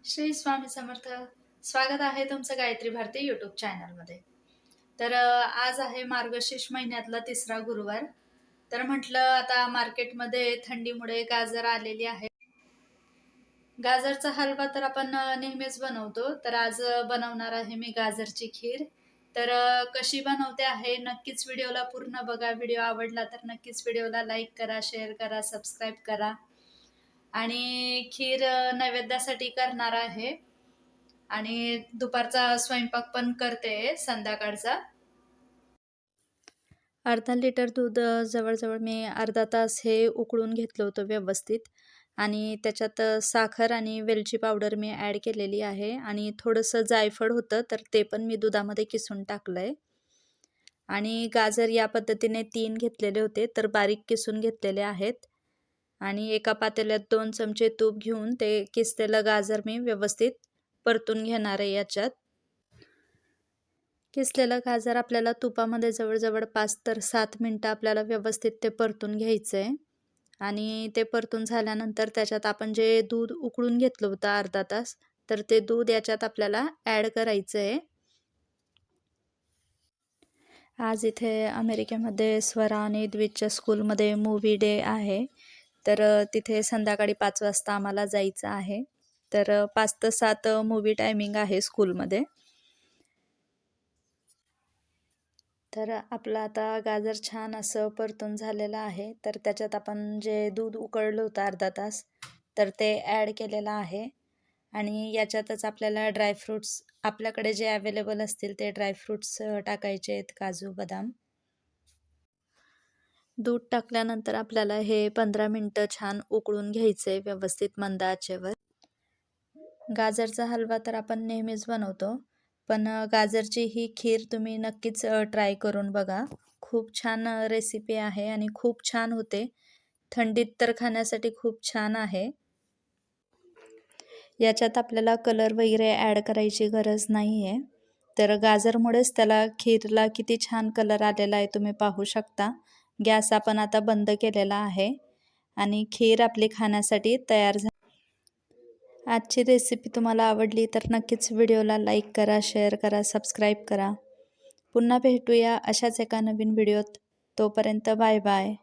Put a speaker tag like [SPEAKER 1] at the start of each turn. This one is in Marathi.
[SPEAKER 1] श्री स्वामी समर्थ. स्वागत आहे तुमचं गायत्री भारती यूट्यूब चॅनलमध्ये. तर आज आहे मार्गशीर्ष महिन्यातला तिसरा गुरुवार. तर म्हटलं आता मार्केटमध्ये थंडीमुळे गाजर आलेली आहे. गाजरचा हलवा तर आपण नेहमीच बनवतो. तर आज बनवणार आहे मी गाजरची खीर. तर कशी बनवते आहे नक्कीच व्हिडिओला पूर्ण बघा. व्हिडिओ आवडला तर नक्कीच व्हिडिओला लाईक करा, शेअर करा, सबस्क्राईब करा. आणि खीर नैवेद्यासाठी करणार आहे आणि दुपारचा स्वयंपाक पण करते संध्याकाळचा. अर्धा लिटर दूध जवळजवळ मी अर्धा तास हे उकळून घेतलं होतं व्यवस्थित आणि त्याच्यात साखर आणि वेलची पावडर मी ॲड केलेली आहे आणि थोडंसं जायफळ होतं तर ते पण मी दुधामध्ये किसून टाकलं आहे. आणि गाजर या पद्धतीने 3 घेतलेले होते तर बारीक किसून घेतलेले आहेत आणि एका पातेल्यात 2 चमचे तूप घेऊन ते किसलेलं गाजर मी व्यवस्थित परतून घेणार आहे याच्यात. किसलेलं गाजर आपल्याला तुपामध्ये जवळजवळ 5 ते 7 मिनटं आपल्याला व्यवस्थित ते परतून घ्यायचं आहे आणि ते परतून झाल्यानंतर त्याच्यात आपण जे दूध उकळून घेतलं होतं अर्धा तास तर ते दूध याच्यात आपल्याला ॲड करायचं आहे. आज इथे अमेरिकेमध्ये स्वरा आणि द्विजच्या स्कूलमध्ये मूव्ही डे आहे. तर तिथे संध्याकाळी 5 वाजता आम्हाला जायचं आहे. तर 5 ते 7 मूव्ही टायमिंग आहे स्कूलमध्ये. तर आपलं आता गाजर छान असं परतून झालेलं आहे. तर त्याच्यात आपण जे दूध उकळलं होतं अर्धा तास तर ते ॲड केलेलं आहे आणि याच्यातच आपल्याला ड्रायफ्रूट्स आपल्याकडे जे अवेलेबल असतील ते ड्रायफ्रूट्स टाकायचे आहेत, काजू, बदाम. दूध टाकल्यानंतर आपल्याला हे 15 मिनटं छान उकळून घ्यायचं आहे व्यवस्थित मंद आचेवर. गाजरचा हलवा तर आपण नेहमीच बनवतो, पण गाजरची ही खीर तुम्ही नक्कीच ट्राय करून बघा. खूप छान रेसिपी आहे आणि खूप छान होते. थंडीत तर खाण्यासाठी खूप छान आहे. याच्यात आपल्याला कलर वगैरे ॲड करायची गरज नाही आहे. तर गाजरमुळेच त्याला खीरला किती छान कलर आलेला आहे तुम्ही पाहू शकता. गॅस आपण आता बंद केलेला आहे आणि खीर आपली खाण्यासाठी तयार झाली. आजची रेसिपी तुम्हाला आवडली तर नक्कीच व्हिडिओला लाईक करा, शेअर करा, सबस्क्राईब करा. पुन्हा भेटूया अशाच एका नवीन व्हिडिओत. तोपर्यंत बाय बाय.